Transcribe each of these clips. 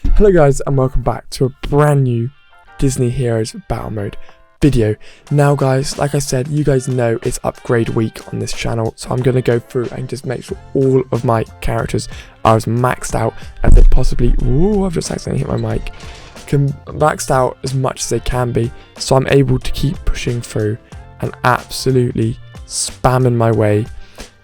Hello guys and welcome back to a brand new Disney Heroes Battle Mode video. Now guys, like I said, you guys know it's upgrade week on this channel, so I'm going to go through and just make sure all of my characters are as maxed out as they possibly, I've just accidentally hit my mic, maxed out as much as they can be, so I'm able to keep pushing through and absolutely spamming my way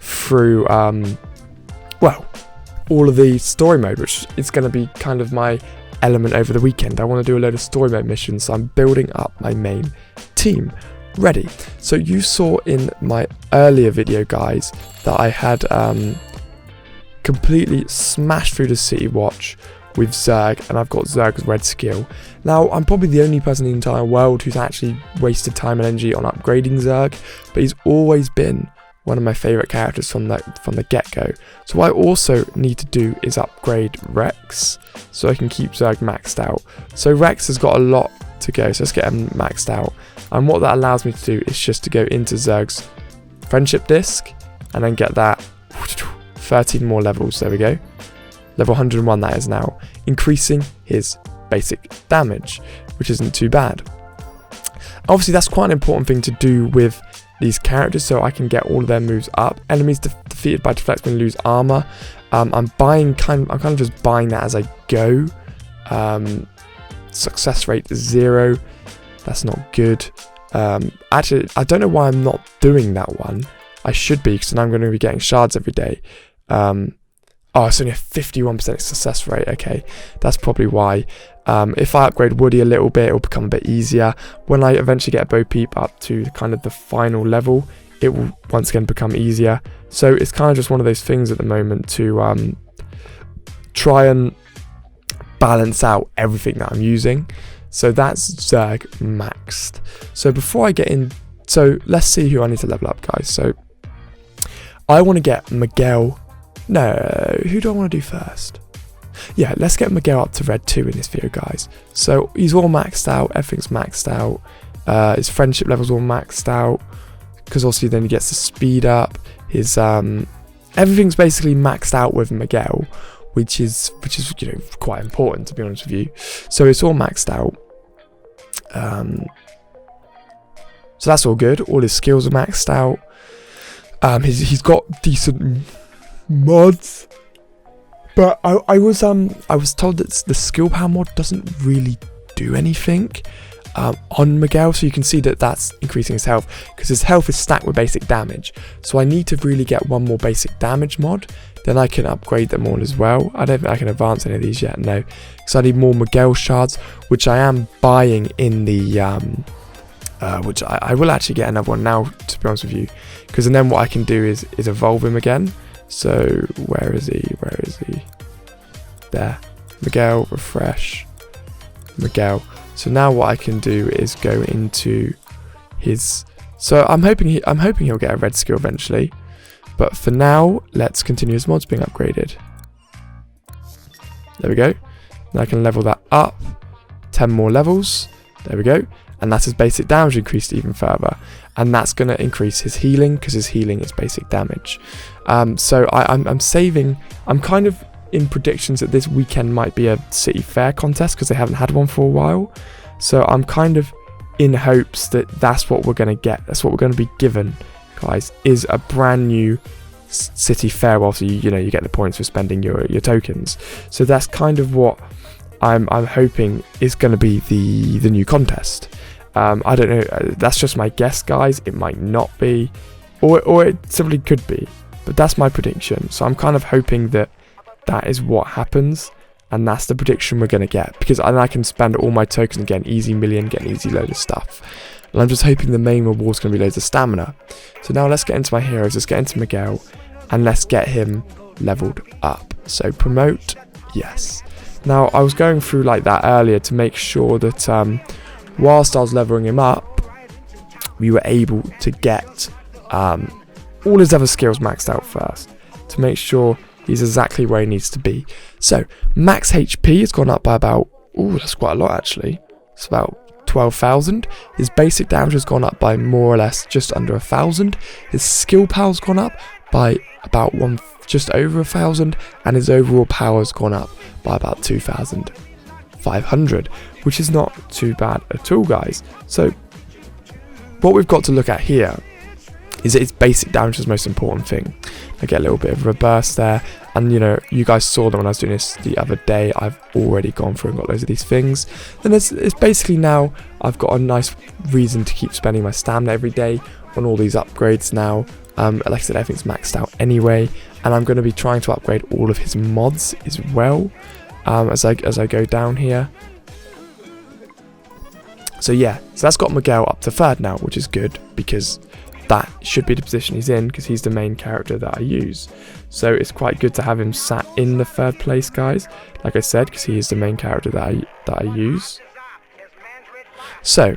through, all of the story mode, which is going to be kind of my element over the weekend. I want to do a load of story mode missions, so I'm building up my main team ready. So you saw in my earlier video, guys, that I had completely smashed through the City Watch with Zerg, and I've got Zerg's red skill. Now, I'm probably the only person in the entire world who's actually wasted time and energy on upgrading Zerg, but he's always been one of my favourite characters from the get-go. So what I also need to do is upgrade Rex, so I can keep Zerg maxed out. So Rex has got a lot to go, so let's get him maxed out. And what that allows me to do is just to go into Zerg's friendship disc, and then get that 13 more levels, there we go. Level 101 that is now, increasing his basic damage, which isn't too bad. Obviously that's quite an important thing to do with these characters, so I can get all of their moves up. Enemies defeated by deflection lose armor. I'm kind of just buying that as I go. Success rate 0. That's not good. Actually, I don't know why I'm not doing that one. I should be, because then I'm going to be getting shards every day. Oh, it's only a 51% success rate. Okay, that's probably why. If I upgrade Woody a little bit, it'll become a bit easier. When I eventually get Bo Peep up to kind of the final level, it will once again become easier. So it's kind of just one of those things at the moment to try and balance out everything that I'm using. So that's Zerg maxed. So before I get in, so let's see who I need to level up, guys. So I want to get Miguel. No, who do I want to do first? Yeah, let's get Miguel up to red 2 in this video, guys. So he's all maxed out, everything's maxed out. His friendship level's all maxed out, because obviously then he gets the speed up. His everything's basically maxed out with Miguel, which is quite important, to be honest with you. So it's all maxed out. So that's all good. All his skills are maxed out. He's got decent mods, but I was told that the skill power mod doesn't really do anything on Miguel, so you can see that that's increasing his health, because his health is stacked with basic damage. So I need to really get one more basic damage mod, then I can upgrade them all as well. I don't think I can advance any of these yet, no, because I need more Miguel shards, which I am buying in the which I will actually get another one now, to be honest with you, because then what I can do is evolve him again. So where is he? There. Miguel, refresh. Miguel. So now what I can do is go into his. So I'm hoping he'll get a red skill eventually. But for now, let's continue his mods being upgraded. There we go. Now I can level that up. 10 more levels. There we go. And that's his basic damage increased even further, and that's going to increase his healing, because his healing is basic damage. So I'm saving. I'm kind of in predictions that this weekend might be a city fair contest, because they haven't had one for a while. So I'm kind of in hopes that that's what we're going to get. That's what we're going to be given, guys, is a brand new city fair. Obviously, you get the points for spending your tokens. So that's kind of what I'm hoping is going to be the new contest. I don't know, that's just my guess, guys. It might not be, or it simply could be, but that's my prediction. So I'm kind of hoping that is what happens, and that's the prediction we're going to get, because then I can spend all my tokens and get an easy million, get an easy load of stuff. And I'm just hoping the main reward's going to be loads of stamina. So now let's get into my heroes, let's get into Miguel, and let's get him leveled up. So promote, yes. Now I was going through like that earlier to make sure that whilst I was leveling him up, we were able to get all his other skills maxed out first, to make sure he's exactly where he needs to be. So max HP has gone up by about, that's quite a lot actually. It's about 12,000. His basic damage has gone up by more or less just under 1,000. His skill power's gone up by about just over 1,000, and his overall power's gone up by about 2,500, which is not too bad at all, guys. So what we've got to look at here is that its basic damage is the most important thing. I get a little bit of a burst there, and you know, you guys saw that when I was doing this the other day. I've already gone through and got loads of these things. Then it's basically now I've got a nice reason to keep spending my stamina every day on all these upgrades now. Like I said, everything's maxed out anyway, and I'm going to be trying to upgrade all of his mods as well as I go down here. So yeah, so that's got Miguel up to 3rd now, which is good, because that should be the position he's in, because he's the main character that I use. So it's quite good to have him sat in the 3rd place, guys, like I said, because he is the main character that I use. So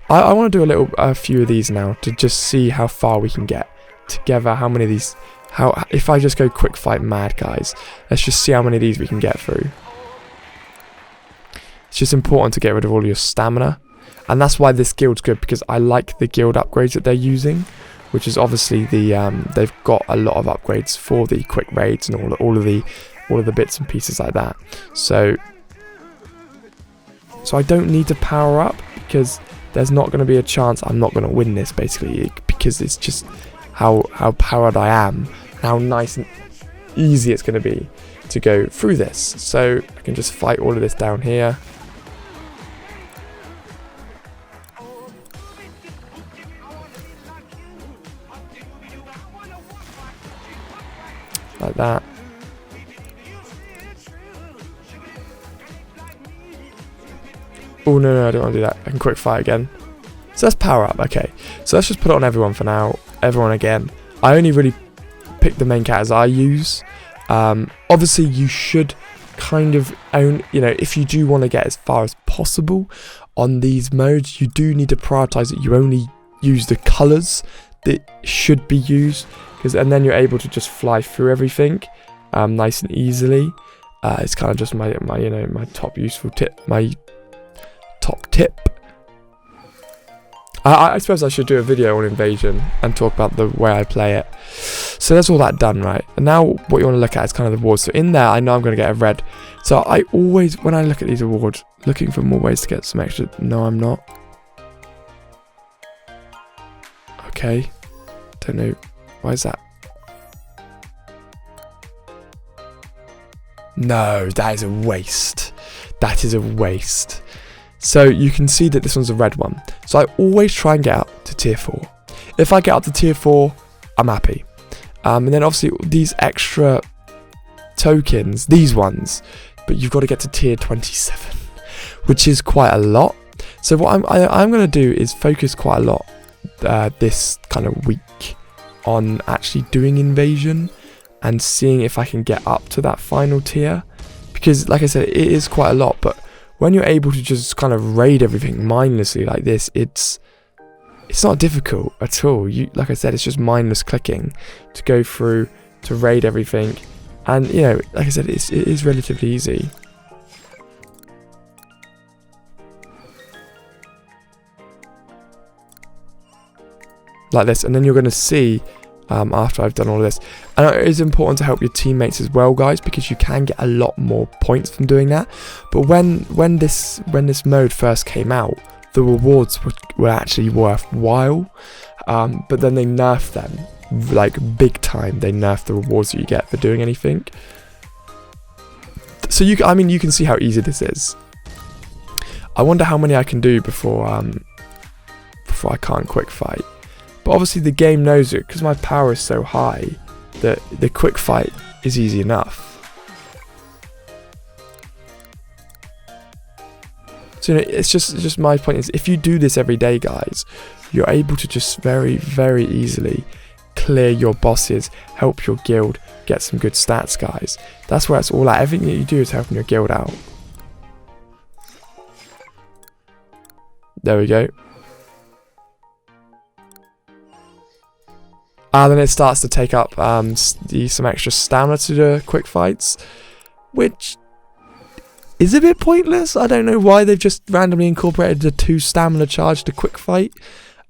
I want to do a few of these now to just see how far we can get together. How many of these, if I just go quick fight mad, guys, let's just see how many of these we can get through. It's just important to get rid of all your stamina. And that's why this guild's good, because I like the guild upgrades that they're using, which is obviously they've got a lot of upgrades for the quick raids and all of the bits and pieces like that. So I don't need to power up, because there's not going to be a chance I'm not going to win this, basically, because it's just how powered I am, how nice and easy it's going to be to go through this. So I can just fight all of this down here. Like that. Oh no, I don't want to do that. I can quick fire again. So that's power up. Okay, so let's just put it on everyone for now. Everyone again. I only really pick the main characters I use. Obviously you should kind of own, you know, if you do want to get as far as possible on these modes, you do need to prioritize that you only use the colors that should be used, and then you're able to just fly through everything nice and easily. It's kind of just my top useful tip, my top tip. I suppose I should do a video on Invasion and talk about the way I play it. So that's all that done, right? And now what you want to look at is kind of the awards. So in there, I know I'm going to get a red. So I always, when I look at these awards, looking for more ways to get some extra. No, I'm not. Okay. Don't know. Why is that? No, that is a waste. That is a waste. So you can see that this one's a red one. So I always try and get up to tier 4. If I get up to tier 4, I'm happy. And then obviously these extra tokens, these ones, but you've got to get to tier 27, which is quite a lot. So what I'm going to do is focus quite a lot this kind of week on actually doing Invasion and seeing if I can get up to that final tier, because like I said, it is quite a lot. But when you're able to just kind of raid everything mindlessly like this, it's not difficult at all. Like I said, it's just mindless clicking to go through to raid everything, and you know, like I said, it is relatively easy. Like this, and then you're going to see after I've done all of this, and it is important to help your teammates as well, guys, because you can get a lot more points from doing that. But when this mode first came out, the rewards were actually worthwhile, but then they nerfed them like big time. They nerfed the rewards that you get for doing anything. So you can see how easy this is. I wonder how many I can do before I can't quick fight. But obviously the game knows it, because my power is so high that the quick fight is easy enough. So you know, it's just my point is, if you do this every day, guys, you're able to just very, very easily clear your bosses, help your guild get some good stats, guys. That's where it's all at. Everything that you do is helping your guild out. There we go. Then it starts to take up some extra stamina to the quick fights, which is a bit pointless. I don't know why they've just randomly incorporated the 2 stamina charge to quick fight.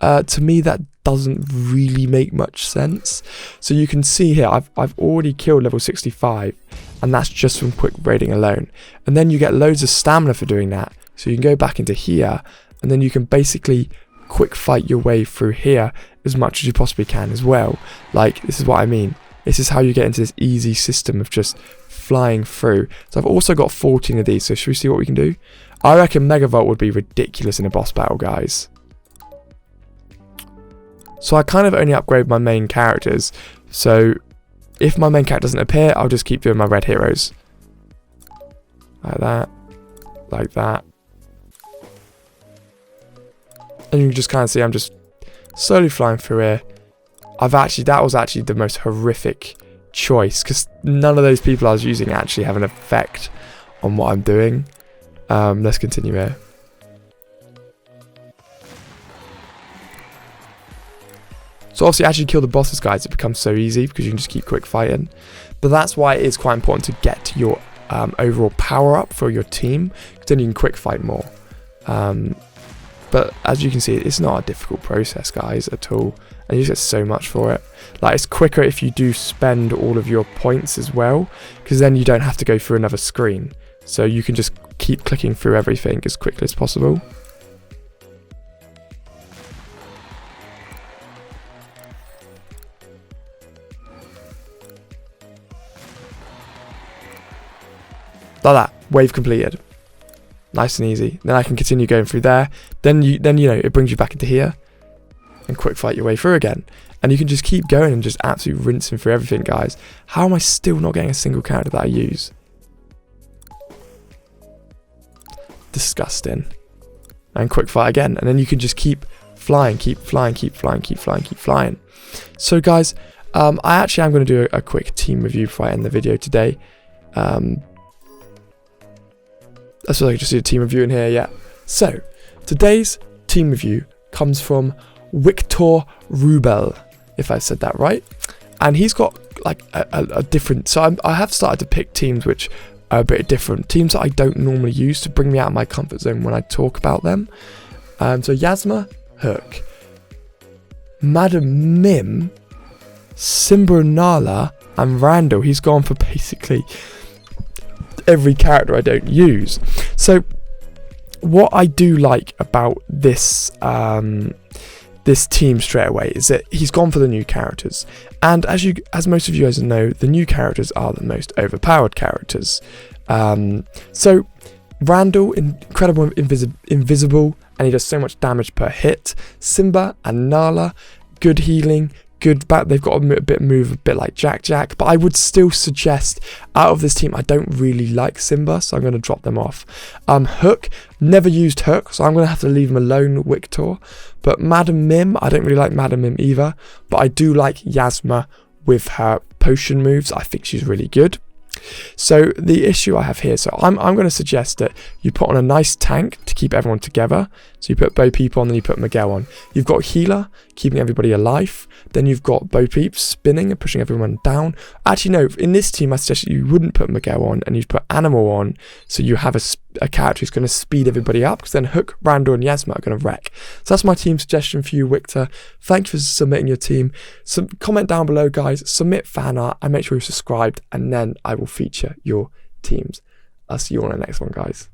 To me, that doesn't really make much sense. So you can see here, I've already killed level 65, and that's just from quick raiding alone. And then you get loads of stamina for doing that. So you can go back into here, and then you can basically quick fight your way through here as much as you possibly can as well. Like, this is what I mean. This is how you get into this easy system of just flying through. So I've also got 14 of these, so should we see what we can do? I reckon Megavolt would be ridiculous in a boss battle, guys. So I kind of only upgrade my main characters. So if my main character doesn't appear, I'll just keep doing my red heroes. Like that. Like that. And you can just kind of see I'm just slowly flying through here. That was actually the most horrific choice, because none of those people I was using actually have an effect on what I'm doing. Let's continue here. So obviously, as you kill the bosses, guys, it becomes so easy because you can just keep quick fighting. But that's why it is quite important to get your overall power up for your team, because then you can quick fight more. But as you can see, it's not a difficult process, guys, at all. And you just get so much for it. Like, it's quicker if you do spend all of your points as well, because then you don't have to go through another screen. So you can just keep clicking through everything as quickly as possible. Like that, wave completed. Nice and easy. Then I can continue going through there. Then you know, it brings you back into here and quick fight your way through again. And you can just keep going and just absolutely rinsing through everything, guys. How am I still not getting a single character that I use? Disgusting. And quick fight again. And then you can just keep flying, keep flying, keep flying, keep flying, keep flying. So guys, I actually am going to do a quick team review before I end the video today. That's what I can just do a team review in here, yeah. So, today's team review comes from Victor Rubel, if I said that right. And he's got like a different, so I have started to pick teams which are a bit different. Teams that I don't normally use to bring me out of my comfort zone when I talk about them. So Yasma, Hook, Madam Mim, Simba Nala, and Randall. He's gone for basically every character I don't use. So what I do like about this this team straight away is that he's gone for the new characters, and as most of you guys know, the new characters are the most overpowered characters. So Randall, incredible invisible, and he does so much damage per hit. Simba and Nala, good healing, good back. They've got a bit move, a bit like Jack, but I would still suggest out of this team, I don't really like Simba, so I'm going to drop them off. Hook, never used Hook, so I'm going to have to leave him alone, Victor. But Madam Mim, I don't really like Madam Mim either, but I do like Yasma with her potion moves. I think she's really good. So the issue I have here, so I'm going to suggest that you put on a nice tank to keep everyone together. So you put Bo Peep on, then you put Miguel on. You've got Healer, keeping everybody alive. Then you've got Bo Peep spinning and pushing everyone down. Actually, no, in this team, I suggest you wouldn't put Miguel on and you'd put Animal on. So you have a character who's going to speed everybody up, because then Hook, Randall, and Yasma are going to wreck. So that's my team suggestion for you, Victor. Thank you for submitting your team. So comment down below, guys. Submit fan art and make sure you're subscribed, and then I will feature your teams. I'll see you on the next one, guys.